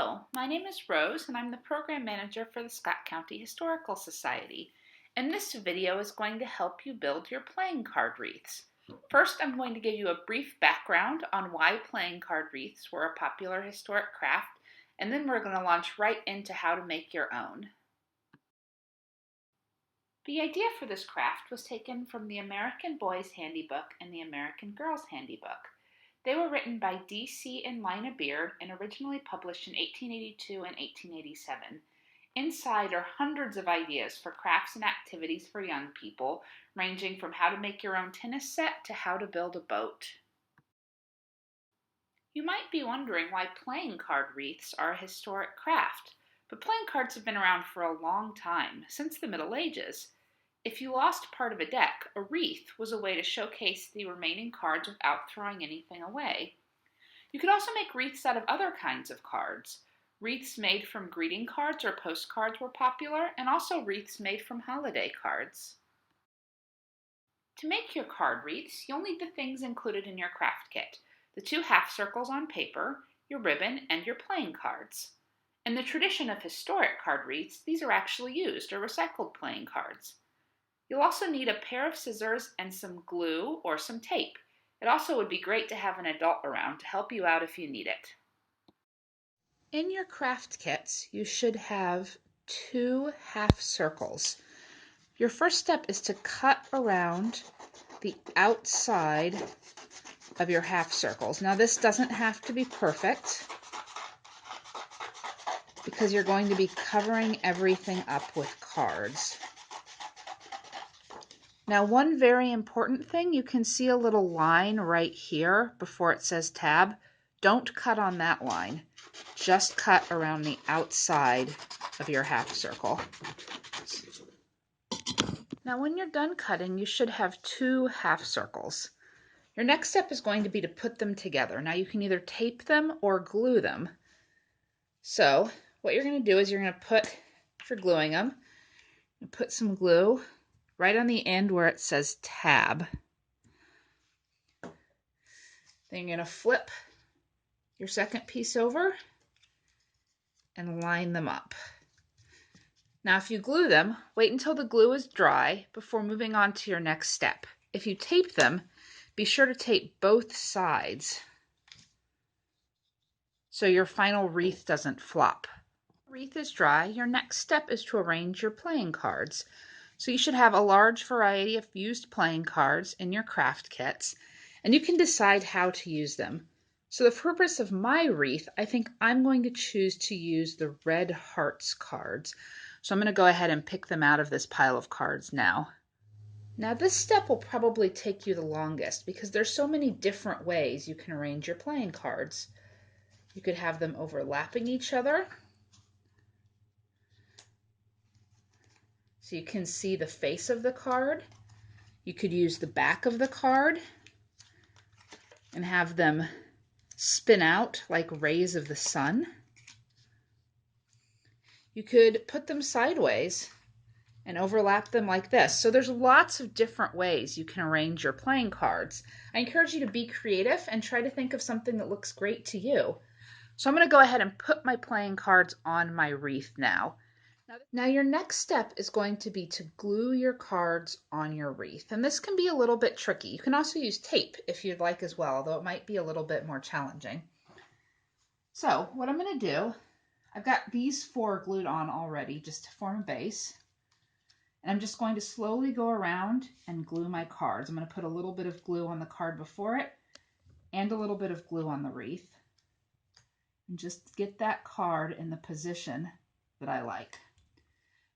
Hello, my name is Rose and I'm the Program Manager for the Scott County Historical Society. And this video is going to help you build your playing card wreaths. First, I'm going to give you a brief background on why playing card wreaths were a popular historic craft, and then we're going to launch right into how to make your own. The idea for this craft was taken from the American Boys Handybook and the American Girls Handybook. They were written by D.C. and Lina Beard and originally published in 1882 and 1887. Inside are hundreds of ideas for crafts and activities for young people, ranging from how to make your own tennis set to how to build a boat. You might be wondering why playing card wreaths are a historic craft, but playing cards have been around for a long time, since the Middle Ages. If you lost part of a deck, a wreath was a way to showcase the remaining cards without throwing anything away. You could also make wreaths out of other kinds of cards. Wreaths made from greeting cards or postcards were popular, and also wreaths made from holiday cards. To make your card wreaths, you'll need the things included in your craft kit: the 2 half circles on paper, your ribbon, and your playing cards. In the tradition of historic card wreaths, these are actually used or recycled playing cards. You'll also need a pair of scissors and some glue or some tape. It also would be great to have an adult around to help you out if you need it. In your craft kits, you should have 2 half circles. Your first step is to cut around the outside of your half circles. Now this doesn't have to be perfect because you're going to be covering everything up with cards. Now, one very important thing, you can see a little line right here before it says tab. Don't cut on that line. Just cut around the outside of your half circle. Now, when you're done cutting, you should have 2 half circles. Your next step is going to be to put them together. Now, you can either tape them or glue them. So, what you're going to do is you're going to put, if you're gluing them, put some glue right on the end where it says tab. Then you're going to flip your second piece over and line them up. Now if you glue them, wait until the glue is dry before moving on to your next step. If you tape them, be sure to tape both sides so your final wreath doesn't flop. When the wreath is dry, your next step is to arrange your playing cards. So you should have a large variety of used playing cards in your craft kits, and you can decide how to use them. So the purpose of my wreath, I think I'm going to choose to use the red hearts cards. So I'm going to go ahead and pick them out of this pile of cards now. Now this step will probably take you the longest because there's so many different ways you can arrange your playing cards. You could have them overlapping each other, so you can see the face of the card. You could use the back of the card and have them spin out like rays of the sun. You could put them sideways and overlap them like this. So there's lots of different ways you can arrange your playing cards. I encourage you to be creative and try to think of something that looks great to you. So I'm going to go ahead and put my playing cards on my wreath now. Now your next step is going to be to glue your cards on your wreath. And this can be a little bit tricky. You can also use tape if you'd like as well, although it might be a little bit more challenging. So what I'm going to do, I've got these 4 glued on already just to form a base. And I'm just going to slowly go around and glue my cards. I'm going to put a little bit of glue on the card before it and a little bit of glue on the wreath. And just get that card in the position that I like.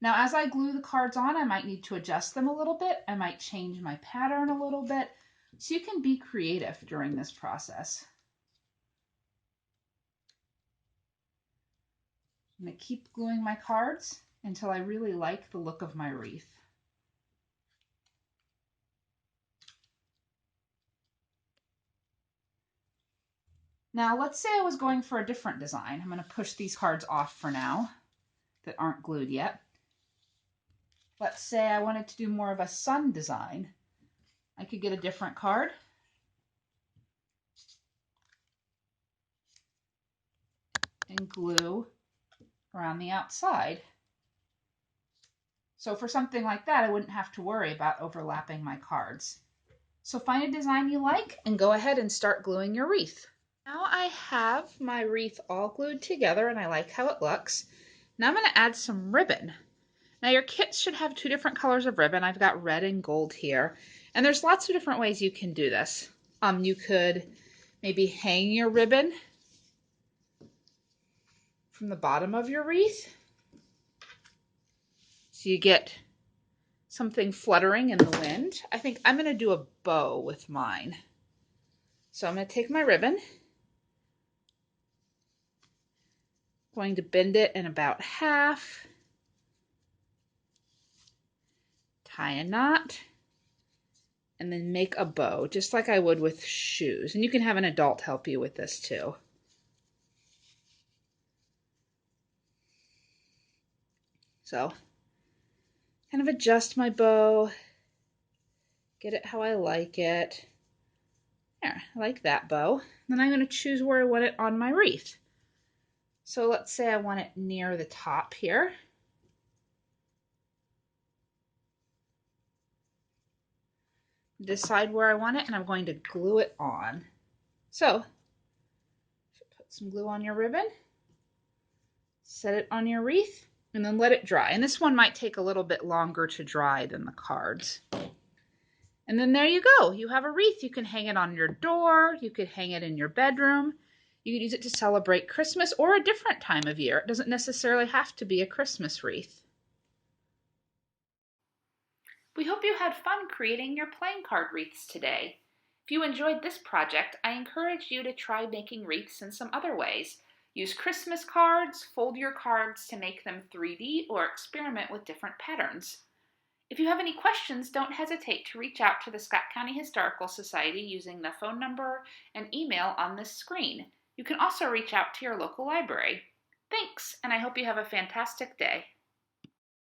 Now, as I glue the cards on, I might need to adjust them a little bit. I might change my pattern a little bit. So you can be creative during this process. I'm going to keep gluing my cards until I really like the look of my wreath. Now, let's say I was going for a different design. I'm going to push these cards off for now that aren't glued yet. Let's say I wanted to do more of a sun design. I could get a different card. and glue around the outside. So for something like that, I wouldn't have to worry about overlapping my cards. So find a design you like and go ahead and start gluing your wreath. Now I have my wreath all glued together and I like how it looks. Now I'm going to add some ribbon. Now your kits should have 2 different colors of ribbon. I've got red and gold here. And there's lots of different ways you can do this. You could maybe hang your ribbon from the bottom of your wreath. So you get something fluttering in the wind. I think I'm going to do a bow with mine. So I'm going to take my ribbon, going to bend it in about half, tie a knot, and then make a bow, just like I would with shoes. And you can have an adult help you with this too. So kind of adjust my bow, get it how I like it. There, I like that bow. Then I'm going to choose where I want it on my wreath. So let's say I want it near the top here. Decide where I want it, and I'm going to glue it on. So put some glue on your ribbon, set it on your wreath, and then let it dry. And this one might take a little bit longer to dry than the cards. And then there you go. You have a wreath. You can hang it on your door. You could hang it in your bedroom. You could use it to celebrate Christmas or a different time of year. It doesn't necessarily have to be a Christmas wreath. We hope you had fun creating your playing card wreaths today. If you enjoyed this project, I encourage you to try making wreaths in some other ways. Use Christmas cards, fold your cards to make them 3D, or experiment with different patterns. If you have any questions, don't hesitate to reach out to the Scott County Historical Society using the phone number and email on this screen. You can also reach out to your local library. Thanks, and I hope you have a fantastic day.